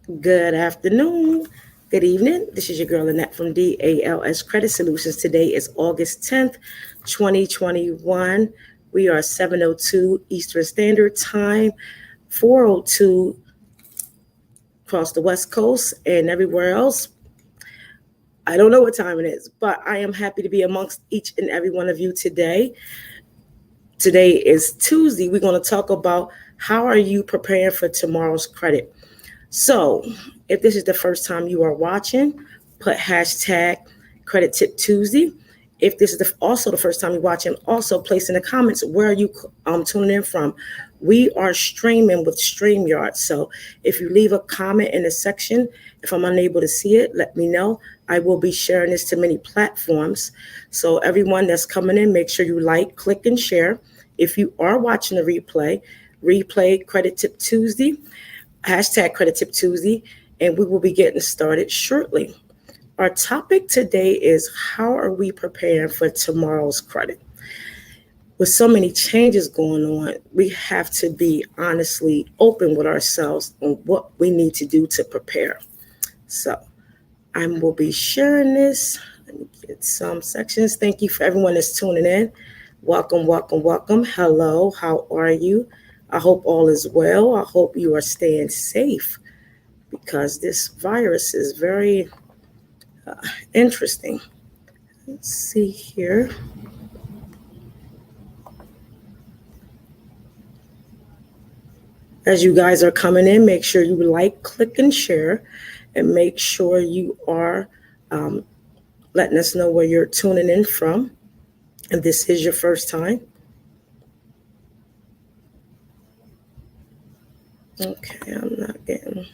Good afternoon. Good evening. This is your girl Annette from DALS Credit Solutions. Today is August 10th, 2021. We are 7:02 Eastern Standard Time, 4:02 across the West Coast and everywhere else. I don't know what time it is, but I am happy to be amongst each and every one of you today. Today is Tuesday. We're going to talk about how are you preparing for tomorrow's credit. So, if this is the first time you are watching, put hashtag Credit Tip Tuesday. If this is also the first time you're watching, also place in the comments where are you tuning in from. We are streaming with StreamYard. So if you leave a comment in the section, if I'm unable to see it, let me know. I will be sharing this to many platforms. So everyone that's coming in, make sure you like, click, and share. If you are watching the replay Credit Tip Tuesday, hashtag Credit Tip Tuesday, and we will be getting started shortly. Our topic today is how are we preparing for tomorrow's credit? With so many changes going on, we have to be honestly open with ourselves on what we need to do to prepare. So I will be sharing this. Let me get some sections. Thank you for everyone that's tuning in. Welcome, welcome, welcome. Hello, how are you? I hope all is well. I hope you are staying safe because this virus is very interesting. Let's see here. As you guys are coming in, make sure you like, click, and share, and make sure you are letting us know where you're tuning in from. And this is your first time. Okay, I'm not getting.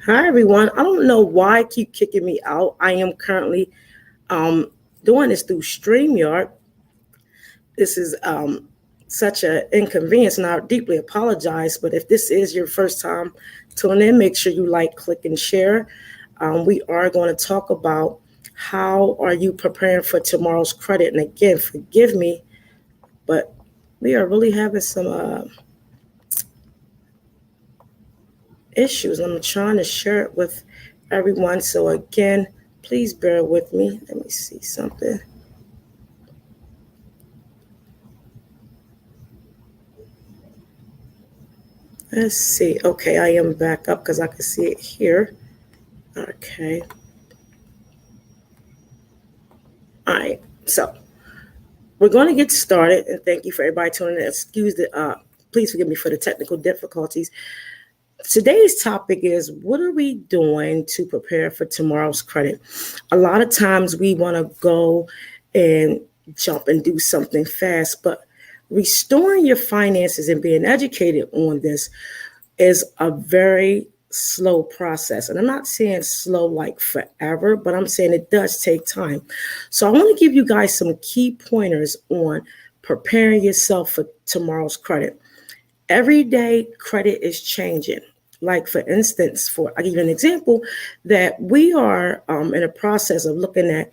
Hi, everyone. I don't know why I keep kicking me out. I am currently doing this through StreamYard. This is such an inconvenience, and I deeply apologize. But if this is your first time tuning in, make sure you like, click, and share. We are going to talk about how are you preparing for tomorrow's credit. And again, forgive me, but we are really having some issues. I'm trying to share it with everyone. So again, Please bear with me. Let me see something. Let's see. Okay, I am back up because I can see it here. Okay. All right. So we're going to get started, and thank you for everybody tuning in. Please forgive me for the technical difficulties. Today's topic is, what are we doing to prepare for tomorrow's credit? A lot of times we want to go and jump and do something fast, but restoring your finances and being educated on this is a very slow process. And I'm not saying slow like forever, but I'm saying it does take time. So I want to give you guys some key pointers on preparing yourself for tomorrow's credit. Every day, credit is changing. Like, for instance, I'll give you an example that we are in a process of looking at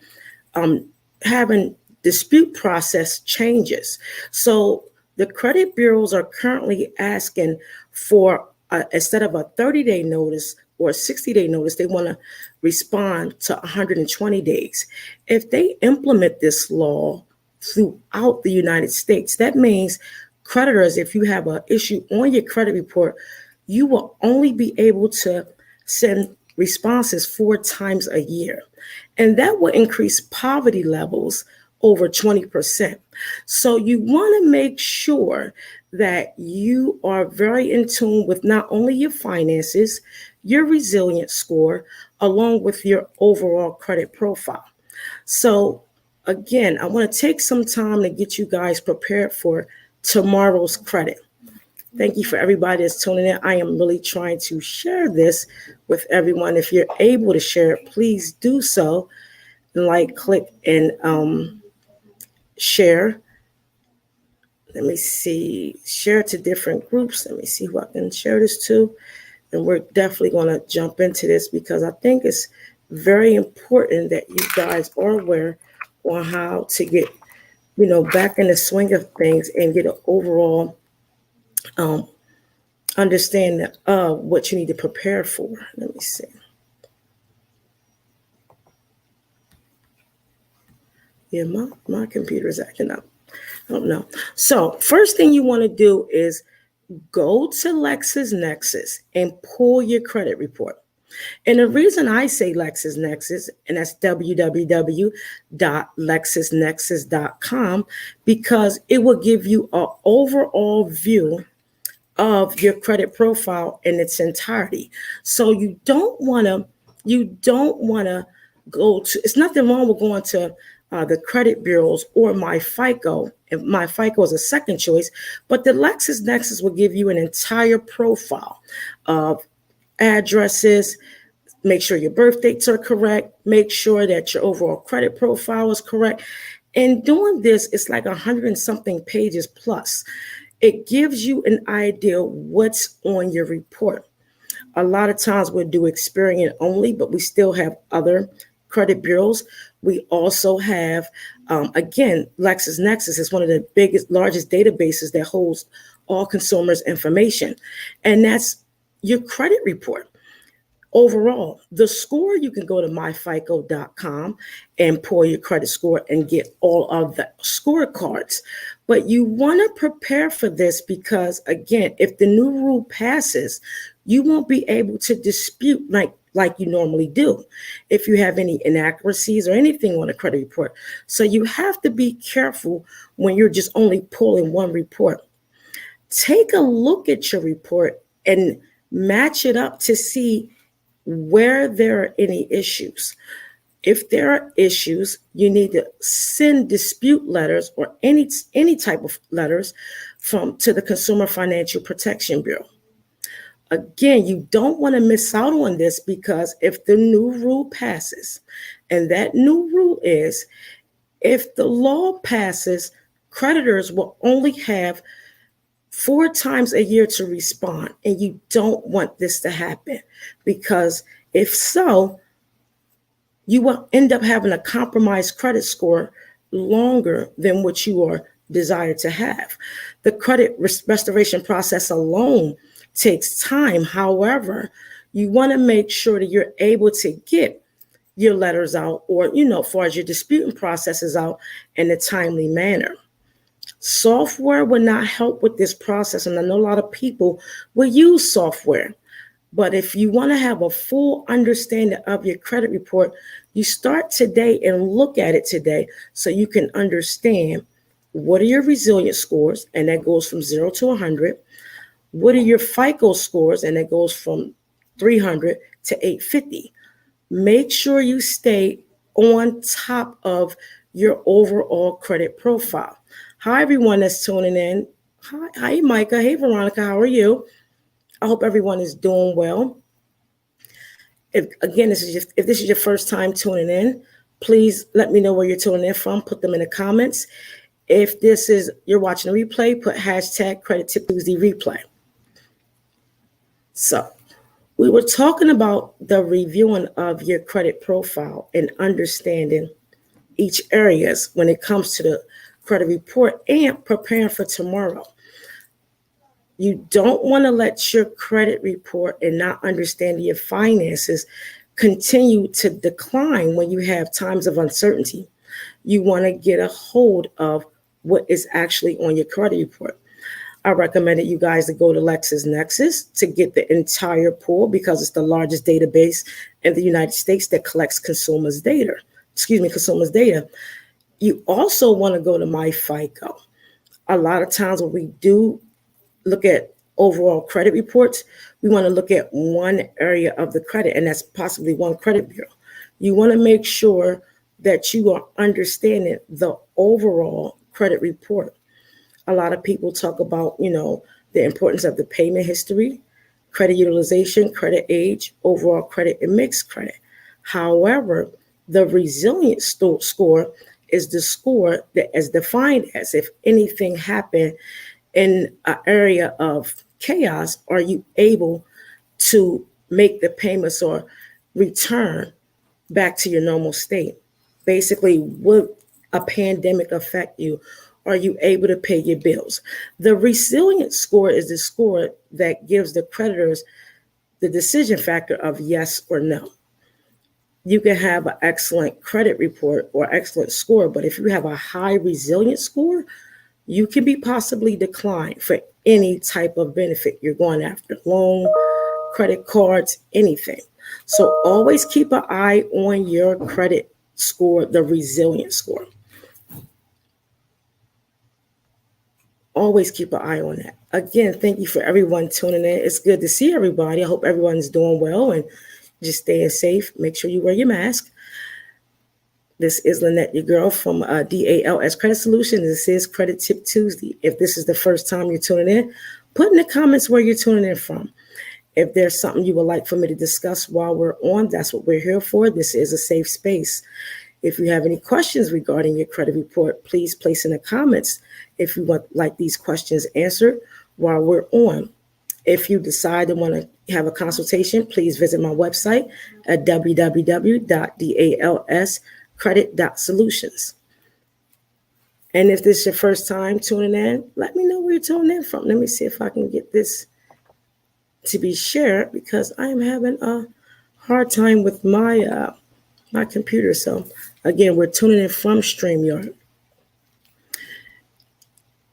having dispute process changes. So the credit bureaus are currently asking for, instead of a 30-day notice or a 60-day notice, they want to respond to 120 days. If they implement this law throughout the United States, that means creditors, if you have an issue on your credit report, you will only be able to send responses 4 times a year. And that will increase poverty levels over 20%. So you want to make sure that you are very in tune with not only your finances, your resilience score, along with your overall credit profile. So again, I want to take some time to get you guys prepared for tomorrow's credit. Thank you for everybody that's tuning in. I am really trying to share this with everyone. If you're able to share it, please do so. Like, click, and share. Let me see. Share it to different groups. Let me see who I can share this to. And we're definitely going to jump into this because I think it's very important that you guys are aware on how to get, back in the swing of things and get an overall understanding of what you need to prepare for. Let me see. Yeah, my computer is acting up. I don't know. So first thing you want to do is go to LexisNexis and pull your credit report. And the reason I say LexisNexis, and that's www.lexisnexis.com, because it will give you an overall view of your credit profile in its entirety. So you don't want to go to, it's nothing wrong with going to the credit bureaus or My FICO. And My FICO is a second choice, but the LexisNexis will give you an entire profile of addresses. Make sure your birth dates are correct. Make sure that your overall credit profile is correct. And doing this, it's like 100 and something pages plus. It gives you an idea what's on your report. A lot of times we'll do Experian only, but we still have other credit bureaus. We also have, again, LexisNexis is one of the largest databases that holds all consumers' information. And that's your credit report. Overall, the score, you can go to myfico.com and pull your credit score and get all of the scorecards. But you want to prepare for this because, again, if the new rule passes, you won't be able to dispute like you normally do if you have any inaccuracies or anything on a credit report. So you have to be careful when you're just only pulling one report. Take a look at your report and match it up to see where there are any issues. If there are issues, you need to send dispute letters or any type of letters to the Consumer Financial Protection Bureau. Again, you don't want to miss out on this because if the new rule passes, and that new rule is, if the law passes, creditors will only have 4 times a year to respond. And you don't want this to happen because if so, you will end up having a compromised credit score longer than what you are desired to have. The credit restoration process alone takes time. However, you want to make sure that you're able to get your letters out, or, as far as your disputing processes out in a timely manner. Software will not help with this process. And I know a lot of people will use software. But if you want to have a full understanding of your credit report, you start today and look at it today so you can understand what are your resilience scores, and that goes from 0 to 100. What are your FICO scores, and that goes from 300 to 850. Make sure you stay on top of your overall credit profile. Hi, everyone that's tuning in. Hi, Micah. Hey, Veronica. How are you? I hope everyone is doing well. If this is your first time tuning in, please let me know where you're tuning in from. Put them in the comments. If you're watching a replay, put hashtag Credit Tip Tuesday replay. So we were talking about the reviewing of your credit profile and understanding each areas when it comes to the credit report and preparing for tomorrow. You don't want to let your credit report and not understanding your finances continue to decline when you have times of uncertainty. You want to get a hold of what is actually on your credit report. I recommended you guys to go to LexisNexis to get the entire pool because it's the largest database in the United States that collects consumers' data. You also want to go to MyFICO. A lot of times when we do look at overall credit reports, we want to look at one area of the credit, and that's possibly one credit bureau. You want to make sure that you are understanding the overall credit report. A lot of people talk about, the importance of the payment history, credit utilization, credit age, overall credit, and mixed credit. However, the resilience score is the score that is defined as if anything happened in an area of chaos, are you able to make the payments or return back to your normal state? Basically, will a pandemic affect you? Are you able to pay your bills? The resilience score is the score that gives the creditors the decision factor of yes or no. You can have an excellent credit report or excellent score, but if you have a high resilience score, you can be possibly declined for any type of benefit you're going after, loan, credit cards, anything. So always keep an eye on your credit score, the resilience score. Always keep an eye on that. Again, thank you for everyone tuning in. It's good to see everybody. I hope everyone's doing well and just staying safe. Make sure you wear your mask. This is Lynette, your girl from DALS Credit Solutions. This is Credit Tip Tuesday. If this is the first time you're tuning in, put in the comments where you're tuning in from. If there's something you would like for me to discuss while we're on, that's what we're here for. This is a safe space. If you have any questions regarding your credit report, please place in the comments if you want like these questions answered while we're on. If you decide to want to have a consultation, please visit my website at www.dalscredit.solutions. And if this is your first time tuning in, let me know where you're tuning in from. Let me see if I can get this to be shared because I am having a hard time with my computer. So again, we're tuning in from StreamYard.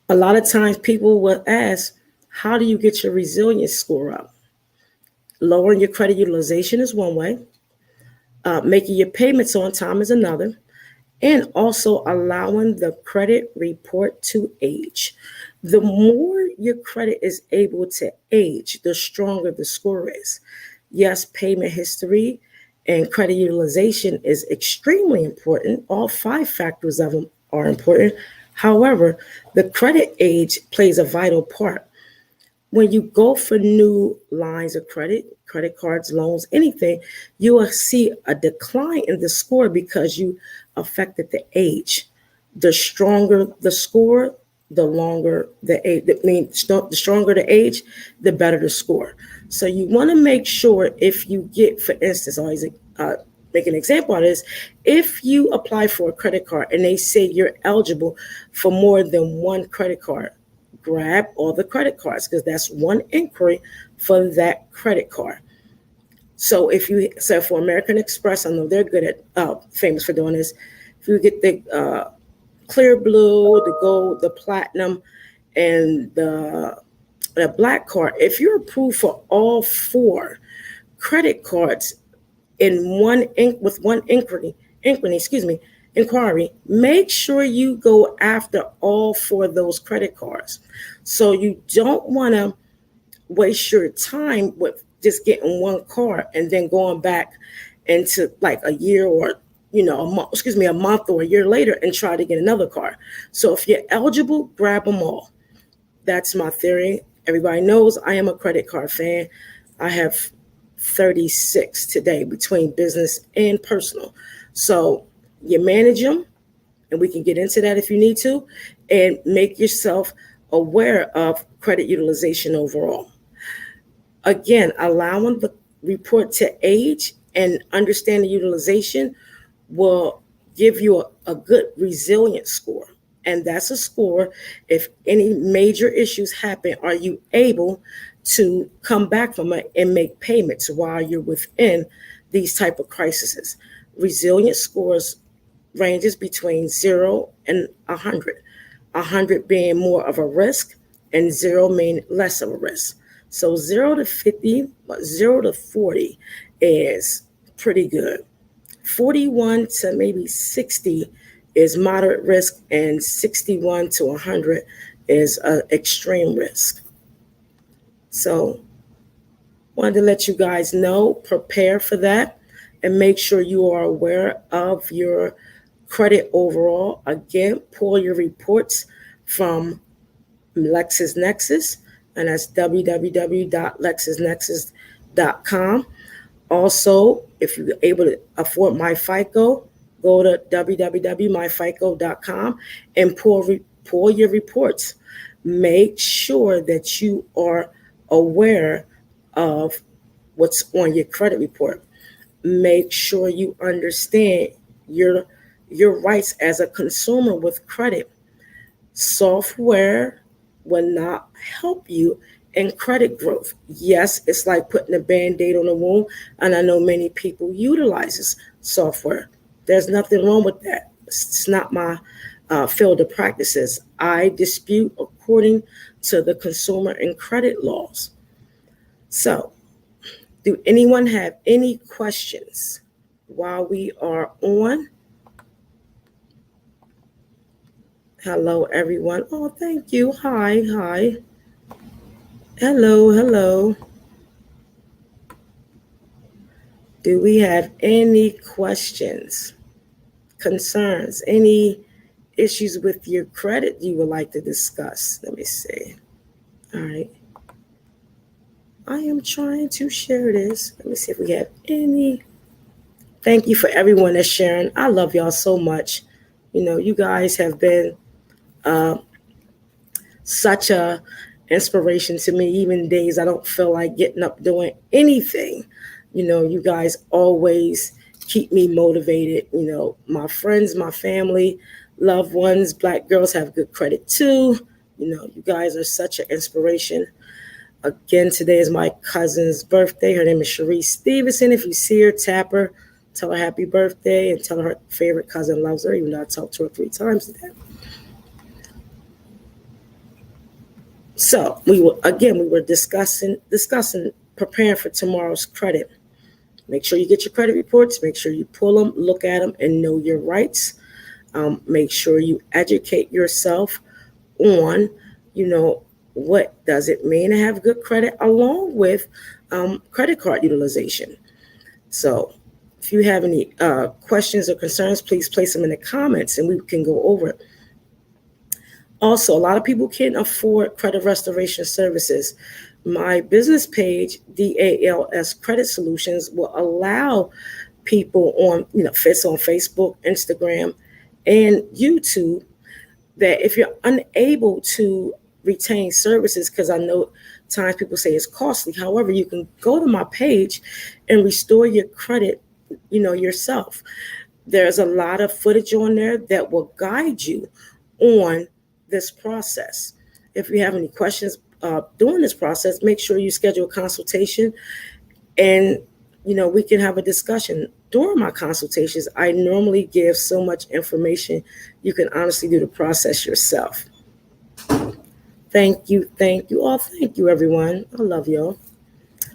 A lot of times people will ask, how do you get your resilience score up? Lowering your credit utilization is one way. Making your payments on time is another. And also allowing the credit report to age. The more your credit is able to age, the stronger the score is. Yes, payment history and credit utilization is extremely important. All 5 factors of them are important. However, the credit age plays a vital part. When you go for new lines of credit cards, loans, anything, you will see a decline in the score because you affected the age. The stronger the score, the longer the age. The stronger the age, the better the score. So you want to make sure if you get, for instance, always make an example of this. If you apply for a credit card and they say you're eligible for more than one credit card, grab all the credit cards because that's one inquiry for that credit card. So for American Express, I know they're good at famous for doing this. If you get the clear blue, the gold, the platinum, and the black card, if you're approved for all four credit cards in with one inquiry, make sure you go after all four of those credit cards. So you don't want to waste your time with just getting one card and then going back into like a year or a month or a year later and try to get another card. So if you're eligible, grab them all. That's my theory. Everybody knows I am a credit card fan. I have 36 today between business and personal. So you manage them, and we can get into that if you need to, and make yourself aware of credit utilization overall. Again, allowing the report to age and understand the utilization will give you a good resilience score. And that's a score, if any major issues happen, are you able to come back from it and make payments while you're within these type of crises? Resilience scores ranges between 0 and 100. 100 being more of a risk and 0 meaning less of a risk. So 0 to 50, 0 to 40 is pretty good. 41 to maybe 60 is moderate risk, and 61 to 100 is extreme risk. So wanted to let you guys know, prepare for that, and make sure you are aware of your credit overall. Again, pull your reports from LexisNexis, and that's www.lexisnexis.com. Also, if you're able to afford MyFICO, go to www.myfico.com and pull your reports. Make sure that you are aware of what's on your credit report. Make sure you understand your rights as a consumer with credit. Software will not help you in credit growth. Yes, it's like putting a Band-Aid on a wound, and I know many people utilizes software. There's nothing wrong with that. It's not my field of practices. I dispute according to the consumer and credit laws. So, do anyone have any questions while we are on? Hello, everyone. Oh, thank you. Hi. Hello. Do we have any questions, concerns, any issues with your credit you would like to discuss? Let me see. All right. I am trying to share this. Let me see if we have any. Thank you for everyone that's sharing. I love y'all so much. You guys have been such a inspiration to me, even days I don't feel like getting up doing anything. You guys always keep me motivated. My friends, my family, loved ones, Black girls have good credit too. You guys are such an inspiration. Again, today is my cousin's birthday. Her name is Cherie Stevenson. If you see her, tap her, tell her happy birthday, and tell her favorite cousin loves her, even though I talked to her 3 times today. So we were discussing preparing for tomorrow's credit. Make sure you get your credit reports. Make sure you pull them, look at them, and know your rights. Make sure you educate yourself on, what does it mean to have good credit, along with credit card utilization. So if you have any questions or concerns, please place them in the comments and we can go over it. Also, a lot of people can't afford credit restoration services. My business page, DALS Credit Solutions, will allow people on, fits on Facebook, Instagram, and YouTube, that if you're unable to retain services, because I know times people say it's costly. However, you can go to my page and restore your credit, yourself. There's a lot of footage on there that will guide you on this process. If you have any questions during this process, make sure you schedule a consultation and we can have a discussion. During my consultations, I normally give so much information, you can honestly do the process yourself. Thank you all. Thank you, everyone. I love y'all.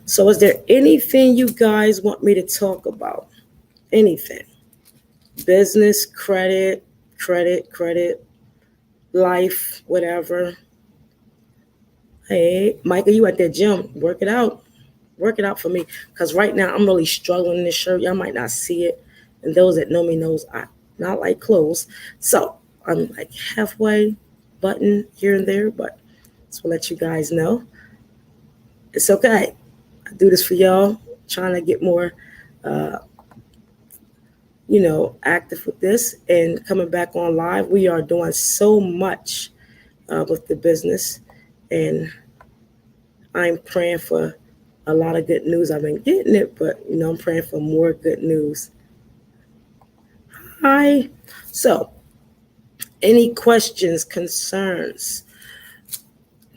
So, is there anything you guys want me to talk about? Anything? Business, credit, life, whatever. Hey, Micah, you at that gym? Work it out. Work it out for me, because right now I'm really struggling in this shirt. Y'all might not see it, and those that know me knows I not like clothes. So I'm like halfway button here and there, but just to let you guys know, it's okay. I do this for y'all, trying to get more, uh, active with this and coming back on live. We are doing so much with the business, and I'm praying for a lot of good news. I've been getting it, but I'm praying for more good news. Hi. So, any questions, concerns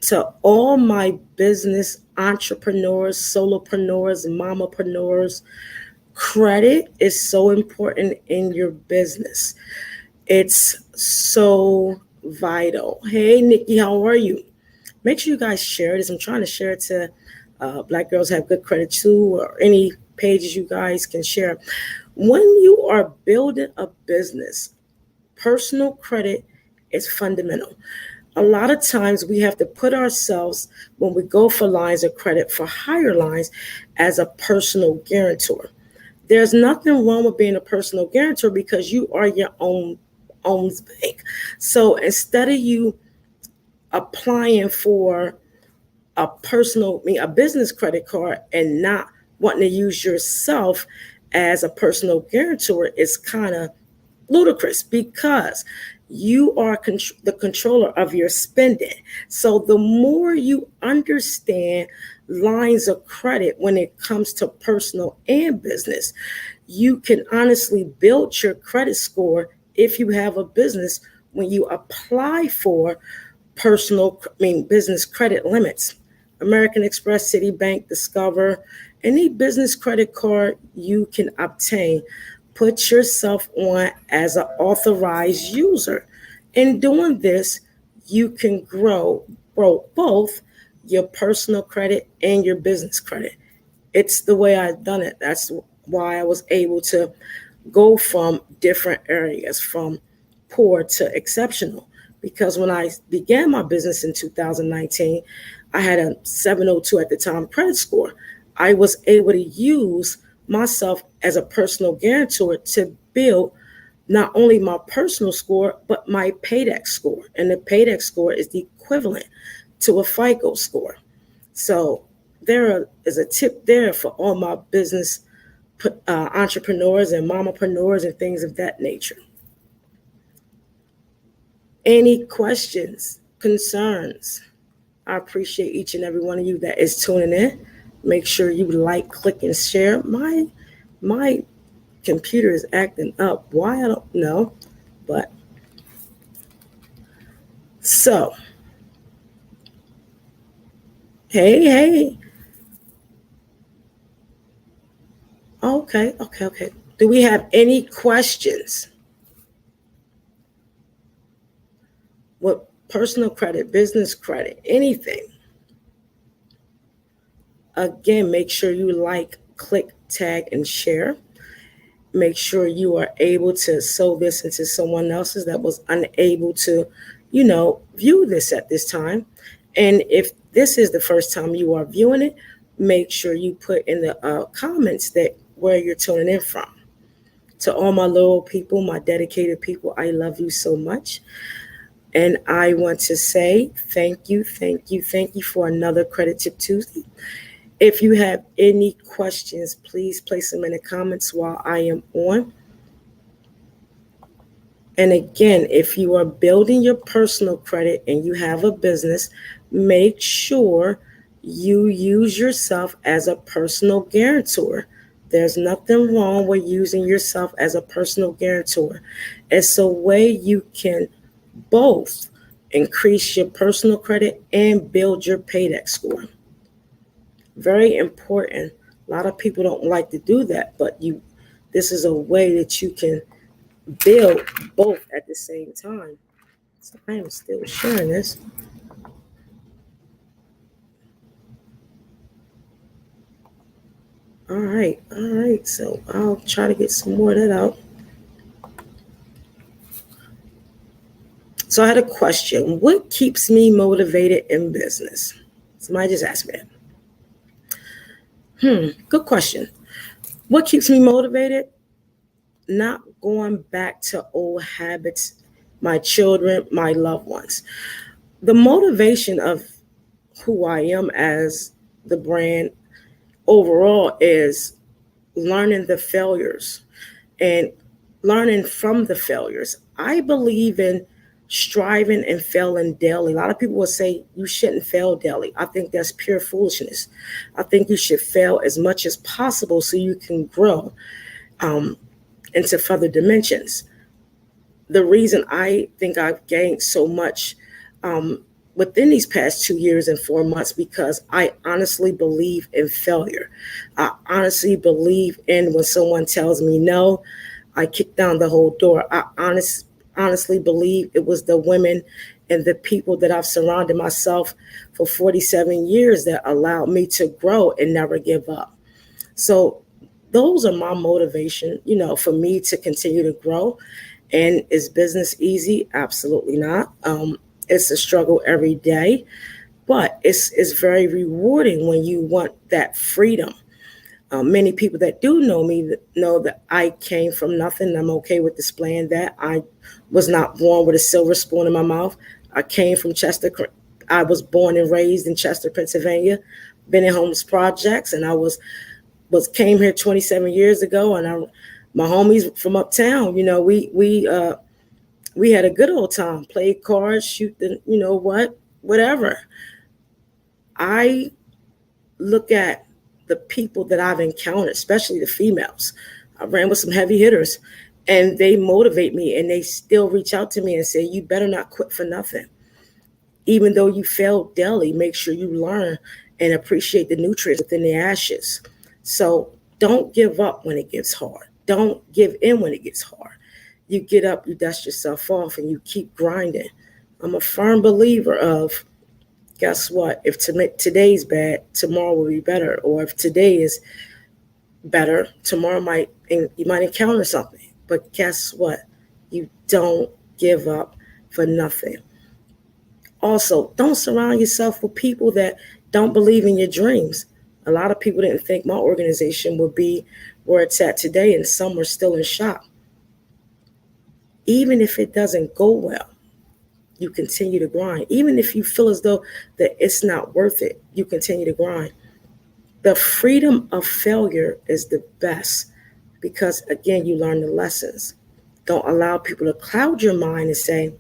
to all my business entrepreneurs, solopreneurs, mamapreneurs? Credit is so important in your business. It's so vital. Hey, Nikki, how are you? Make sure you guys share this. I'm trying to share it to Black Girls Have Good Credit Too, or any pages you guys can share. When you are building a business, personal credit is fundamental. A lot of times we have to put ourselves, when we go for lines of credit, for higher lines, as a personal guarantor. There's nothing wrong with being a personal guarantor, because you are your own bank. So instead of you applying for a business credit card and not wanting to use yourself as a personal guarantor, is kind of ludicrous, because you are the controller of your spending. So the more you understand lines of credit when it comes to personal and business, you can honestly build your credit score if you have a business when you apply for business credit limits. American Express, Citibank, Discover, any business credit card you can obtain. Put yourself on as an authorized user. In doing this, you can grow both your personal credit and your business credit. It's the way I've done it. That's why I was able to go from different areas, from poor to exceptional. Because when I began my business in 2019, I had a 702 at the time credit score. I was able to use myself as a personal guarantor to build not only my personal score, but my PAYDEX score. And the PAYDEX score is the equivalent to a FICO score. So there is a tip there for all my business entrepreneurs and mamapreneurs and things of that nature. Any questions, concerns? I appreciate each and every one of you that is tuning in. Make sure you like, click, and share. My computer is acting up. Why, I don't know. But so, hey. Okay. Do we have any questions? What personal credit, business credit, anything? Again, make sure you like, click, tag, and share. Make sure you are able to sow this into someone else's that was unable to, view this at this time. And if this is the first time you are viewing it, make sure you put in the comments that where you're tuning in from. To all my loyal people, my dedicated people, I love you so much. And I want to say thank you for another Credit Tip Tuesday. If you have any questions, please place them in the comments while I am on. And again, if you are building your personal credit and you have a business, make sure you use yourself as a personal guarantor. There's nothing wrong with using yourself as a personal guarantor. It's a way you can both increase your personal credit and build your PAYDEX score. Very important A lot of people don't like to do that, but this is a way that you can build both at the same time. So I am still sharing this. All right, all right. So I'll try to get some more of that out. So I had a question. What keeps me motivated in business? Somebody just asked me that. Good question. What keeps me motivated? Not going back to old habits, my children, my loved ones. The motivation of who I am as the brand overall is learning the failures and learning from the failures. I believe in striving and failing daily. A lot of people will say you shouldn't fail daily. I think that's pure foolishness. I think you should fail as much as possible so you can grow into further dimensions. The reason I think I've gained so much within these past 2 years and 4 months because I honestly believe in failure. I honestly believe in when someone tells me no, I kick down the whole door. I honestly believe it was the women and the people that I've surrounded myself for 47 years that allowed me to grow and never give up. So those are my motivation, for me to continue to grow. And is business easy? Absolutely not. It's a struggle every day, but it's very rewarding when you want that freedom. Many people that do know me know that I came from nothing. I'm okay with displaying that. I was not born with a silver spoon in my mouth. I came from Chester. I was born and raised in Chester, Pennsylvania. Been in homeless projects, and I came here 27 years ago. And my homies from uptown, we had a good old time. Played cards, shoot the, whatever. I look at the people that I've encountered, especially the females. I ran with some heavy hitters, and they motivate me, and they still reach out to me and say, you better not quit for nothing. Even though you fail daily, make sure you learn and appreciate the nutrients within the ashes. So don't give up when it gets hard. Don't give in when it gets hard. You get up, you dust yourself off, and you keep grinding. I'm a firm believer of, guess what? If today's bad, tomorrow will be better. Or if today is better, tomorrow you might encounter something. But guess what? You don't give up for nothing. Also, don't surround yourself with people that don't believe in your dreams. A lot of people didn't think my organization would be where it's at today, and some are still in shock. Even if it doesn't go well, you continue to grind. Even if you feel as though that it's not worth it, you continue to grind. The freedom of failure is the best because, again, you learn the lessons. Don't allow people to cloud your mind and say,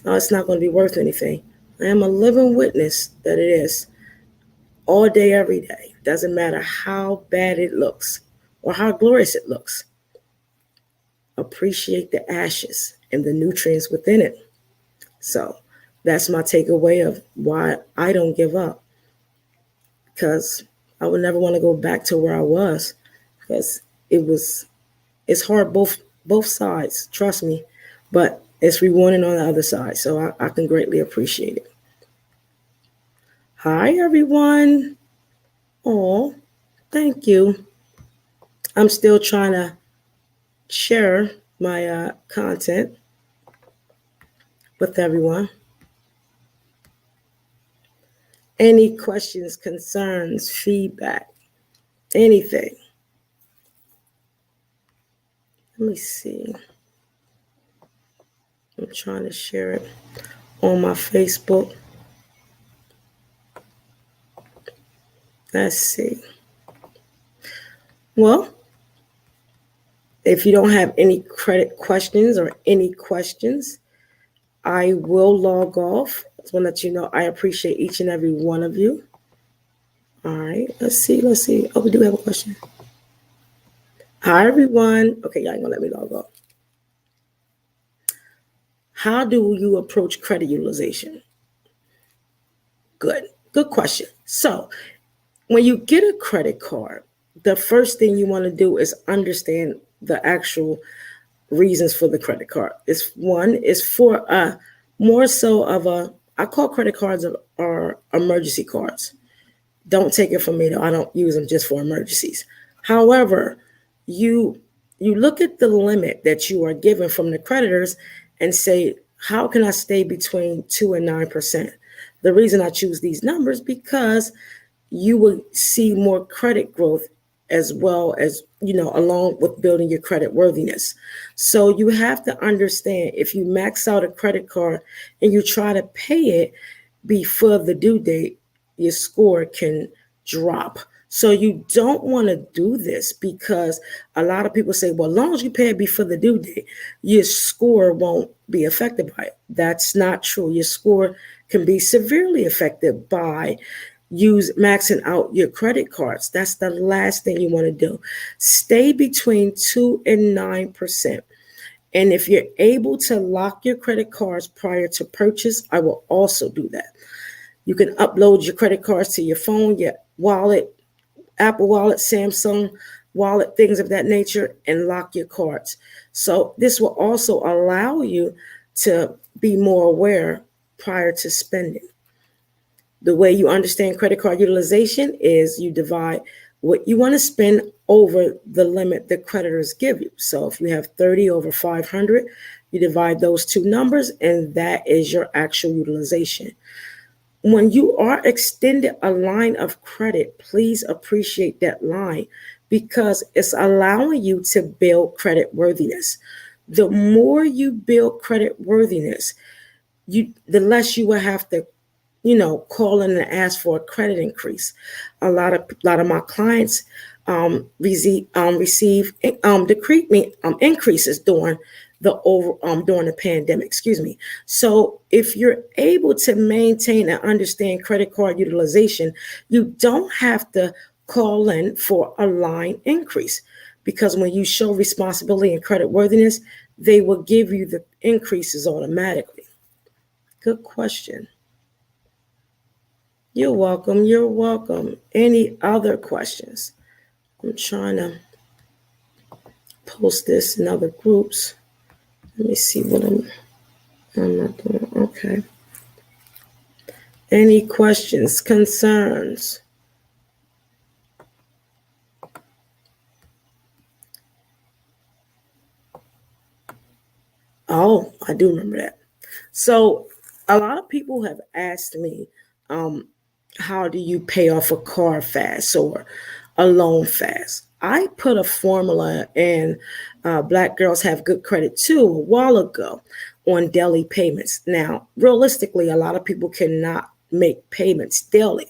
oh, it's not going to be worth anything. I am a living witness that it is. All day, every day. Doesn't matter how bad it looks or how glorious it looks. Appreciate the ashes and the nutrients within it. So that's my takeaway of why I don't give up, because I would never want to go back to where I was, because it's hard both sides, trust me, but it's rewarding on the other side. So I can greatly appreciate it. Hi, everyone. Oh, thank you. I'm still trying to share my content with everyone. Any questions, concerns, feedback, anything? Let me see. I'm trying to share it on my Facebook. Let's see. Well, if you don't have any credit questions or any questions, I will log off. I just want to let you know I appreciate each and every one of you. All right, let's see. Oh, we do have a question. Hi, everyone. Okay, y'all ain't gonna let me log off. How do you approach credit utilization? Good question. So when you get a credit card, the first thing you want to do is understand the actual reasons for the credit card. It's one is for more so of a, I call credit cards are emergency cards. Don't take it from me though. I don't use them just for emergencies. However, you you look at the limit that you are given from the creditors and say, how can I stay between 2 and 9%? The reason I choose these numbers because you will see more credit growth as well as, along with building your credit worthiness. So you have to understand, if you max out a credit card and you try to pay it before the due date, your score can drop. So you don't want to do this, because a lot of people say, well, as long as you pay it before the due date, your score won't be affected by it. That's not true. Your score can be severely affected by maxing out your credit cards. That's the last thing you want to do. Stay between 2 and 9%. And if you're able to lock your credit cards prior to purchase, I will also do that. You can upload your credit cards to your phone, your wallet, Apple Wallet, Samsung Wallet, things of that nature, and lock your cards. So this will also allow you to be more aware prior to spending. The way you understand credit card utilization is you divide what you want to spend over the limit the creditors give you. So if you have 30 over 500, you divide those two numbers, and that is your actual utilization. When you are extended a line of credit, please appreciate that line, because it's allowing you to build credit worthiness. The more you build credit worthiness, the less you will have to call in and ask for a credit increase. A lot of my clients receive increases during the pandemic. Excuse me. So if you're able to maintain and understand credit card utilization, you don't have to call in for a line increase, because when you show responsibility and credit worthiness, they will give you the increases automatically. Good question. You're welcome. You're welcome. Any other questions? I'm trying to post this in other groups. Let me see what I'm not doing. Okay. Any questions, concerns? Oh, I do remember that. So a lot of people have asked me, how do you pay off a car fast or a loan fast? I put a formula in Black Girls Have Good Credit too a while ago on daily payments. Now, realistically, a lot of people cannot make payments daily.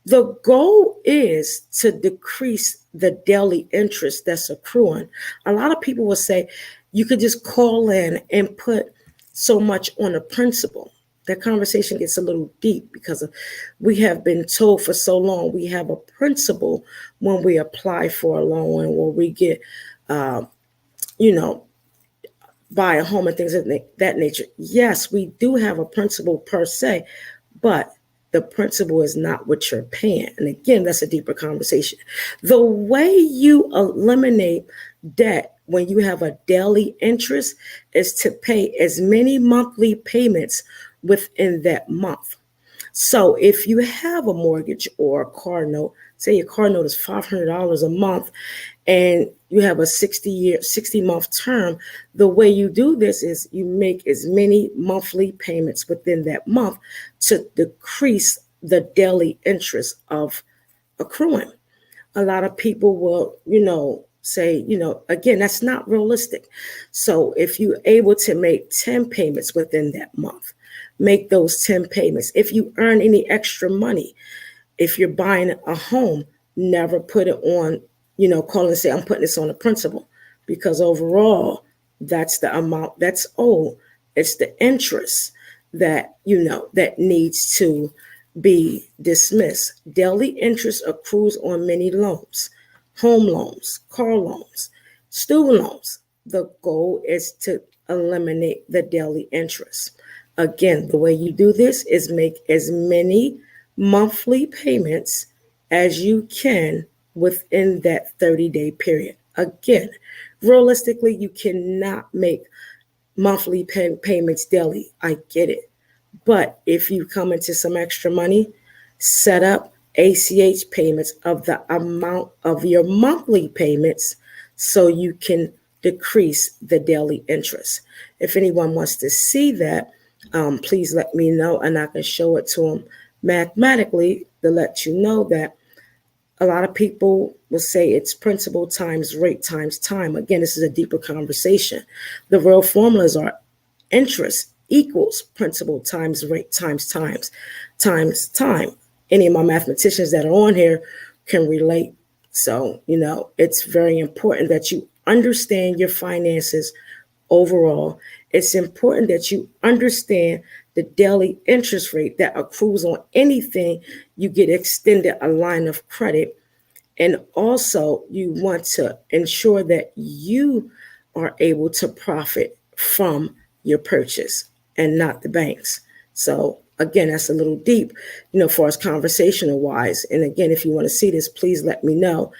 The goal is to decrease the daily interest that's accruing. A lot of people will say you could just call in and put so much on a principal. That conversation gets a little deep, because we have been told for so long we have a principal when we apply for a loan, or we get, you know, buy a home and things of that nature. Yes, we do have a principal per se, but the principal is not what you're paying. And again, that's a deeper conversation. The way you eliminate debt when you have a daily interest is to pay as many monthly payments within that month. So if you have a mortgage or a car note, say your car note is $500 a month, and you have a 60-month term, the way you do this is you make as many monthly payments within that month to decrease the daily interest of accruing. A lot of people will, say, again, that's not realistic. So if you're able to make 10 payments within that month, make those 10 payments. If you earn any extra money, if you're buying a home, never put it on, call and say, I'm putting this on the principal, because overall, that's the amount that's owed. It's the interest that, that needs to be dismissed. Daily interest accrues on many loans, home loans, car loans, student loans. The goal is to eliminate the daily interest. Again, the way you do this is make as many monthly payments as you can within that 30-day period. Again, realistically, you cannot make monthly payments daily. I get it. But if you come into some extra money, set up ACH payments of the amount of your monthly payments so you can decrease the daily interest. If anyone wants to see that, please let me know and I can show it to them mathematically to let you know that a lot of people will say it's principal times rate times time. Again, this is a deeper conversation. The real formulas are interest equals principal times rate times time. Any of my mathematicians that are on here can relate. So, it's very important that you understand your finances overall. It's important that you understand the daily interest rate that accrues on anything you get extended a line of credit. And also, you want to ensure that you are able to profit from your purchase and not the banks. So, again, that's a little deep, for us conversational wise. And again, if you want to see this, please let me know.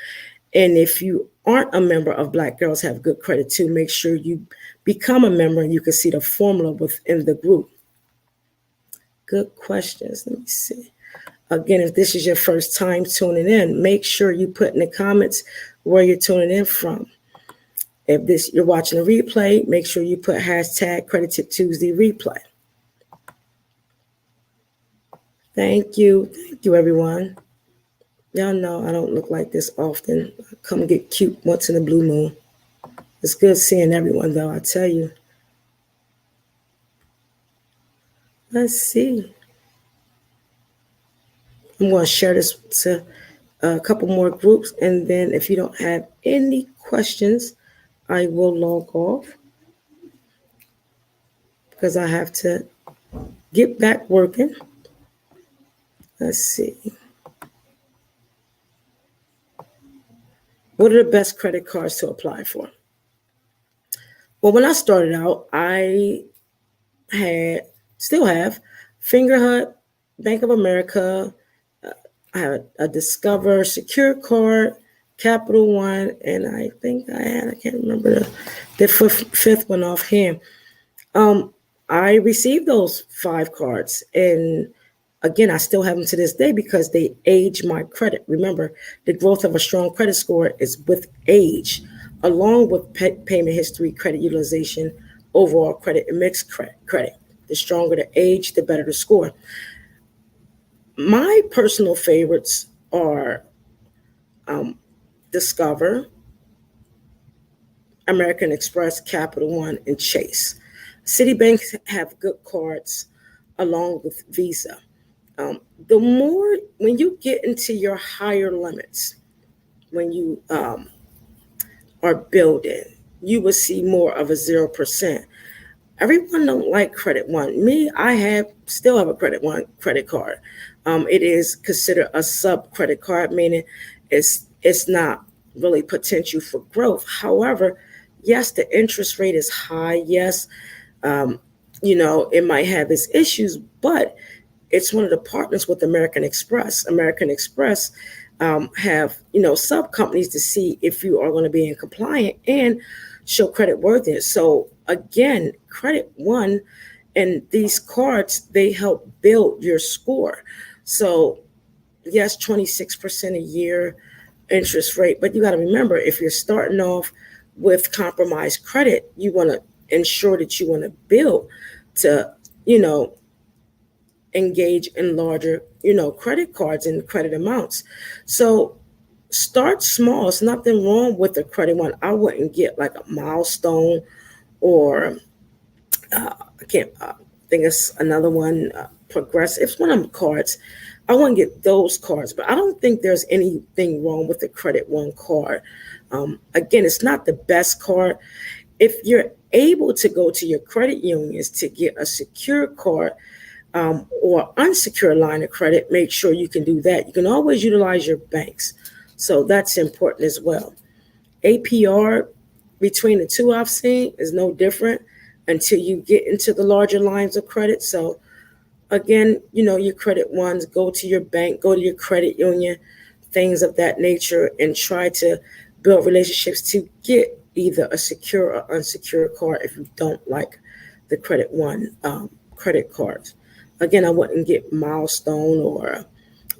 And if you aren't a member of Black Girls Have Good Credit Too, make sure you become a member and you can see the formula within the group. Good questions. Let me see. Again, if this is your first time tuning in, make sure you put in the comments where you're tuning in from. If you're watching a replay, make sure you put hashtag Credit Tip Tuesday replay. Thank you. Thank you, everyone. Y'all know I don't look like this often. I come get cute once in a blue moon. It's good seeing everyone, though, I tell you. Let's see. I'm going to share this to a couple more groups, and then if you don't have any questions, I will log off because I have to get back working. Let's see. What are the best credit cards to apply for? Well, when I started out, I still have Fingerhut, Bank of America, I have a Discover Secure card, Capital One, and I think I can't remember the fifth one offhand. I received those 5 cards, and again, I still have them to this day because they age my credit. Remember, the growth of a strong credit score is with age, along with payment history, credit utilization, overall credit, and mixed credit. The stronger the age, the better the score. My personal favorites are Discover, American Express, Capital One, and Chase. Citibank have good cards along with Visa. The more, when you get into your higher limits, when you are building, you will see more of a 0%. Everyone don't like Credit One. Me, I still have a Credit One credit card. It is considered a sub credit card, meaning it's not really potential for growth. However, yes, the interest rate is high. Yes, it might have its issues, but it's one of the partners with American Express. American Express have, sub companies to see if you are going to be in compliant and show credit worthiness. So again, Credit One and these cards, they help build your score. So yes, 26% a year interest rate, but you got to remember, if you're starting off with compromised credit, you want to ensure that you want to build to, engage in larger, credit cards and credit amounts. So start small. It's nothing wrong with the Credit One. I wouldn't get like a Milestone or I think it's another one, Progressive. It's one of them cards. I wouldn't get those cards, but I don't think there's anything wrong with the Credit One card. Again, it's not the best card. If you're able to go to your credit unions to get a secure card or unsecured line of credit, make sure you can do that. You can always utilize your banks. So that's important as well. APR between the two I've seen is no different until you get into the larger lines of credit. So again, your Credit Ones, go to your bank, go to your credit union, things of that nature, and try to build relationships to get either a secure or unsecured card if you don't like the credit one credit cards. Again, I wouldn't get Milestone or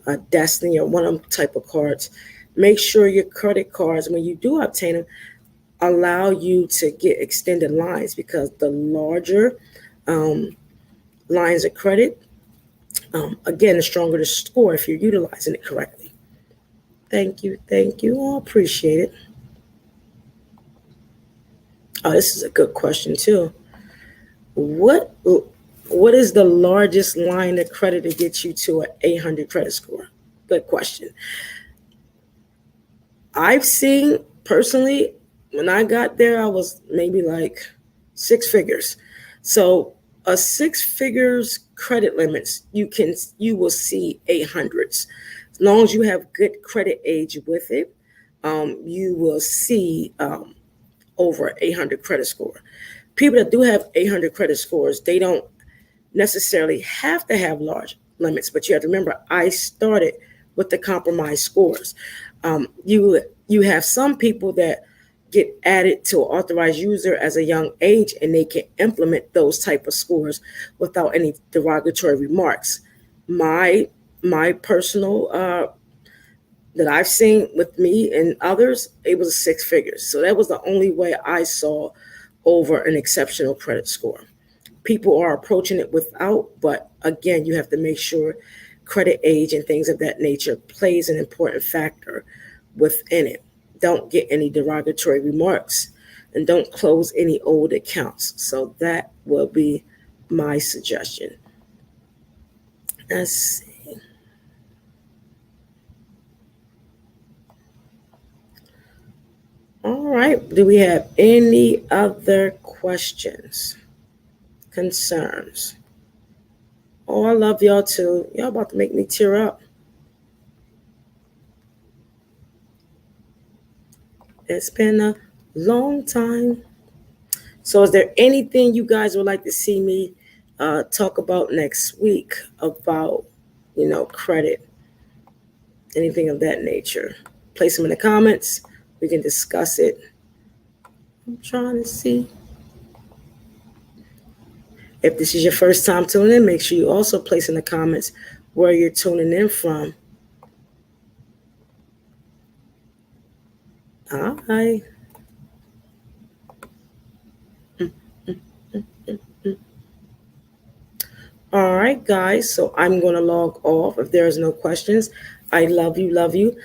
a Destiny or one of them type of cards. Make sure your credit cards, when you do obtain them, allow you to get extended lines, because the larger lines of credit, again, the stronger the score if you're utilizing it correctly. Thank you. Thank you. I appreciate it. Oh, this is a good question too. What what is the largest line of credit to get you to an 800 credit score? Good question. I've seen personally, when I got there, I was maybe like six figures. So a six figures credit limits, you will see 800s. As long as you have good credit age with it, you will see over 800 credit score. People that do have 800 credit scores, they don't necessarily have to have large limits, but you have to remember, I started with the compromise scores. You have some people that get added to an authorized user as a young age, and they can implement those type of scores without any derogatory remarks. My personal that I've seen with me and others, it was six figures. So that was the only way I saw over an exceptional credit score. People are approaching it without, but again, you have to make sure credit age and things of that nature plays an important factor within it. Don't get any derogatory remarks, and don't close any old accounts. So that will be my suggestion. Let's see. All right. Do we have any other questions, concerns? Oh, I love y'all too. Y'all about to make me tear up. It's been a long time. So is there anything you guys would like to see me talk about next week about, credit, anything of that nature? Place them in the comments. We can discuss it. I'm trying to see. If this is your first time tuning in, make sure you also place in the comments where you're tuning in from. All right. All right, guys. So I'm going to log off if there's no questions. I love you, love you.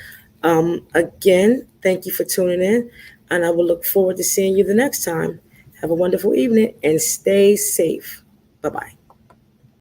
Again, thank you for tuning in, and I will look forward to seeing you the next time. Have a wonderful evening and stay safe. Bye-bye.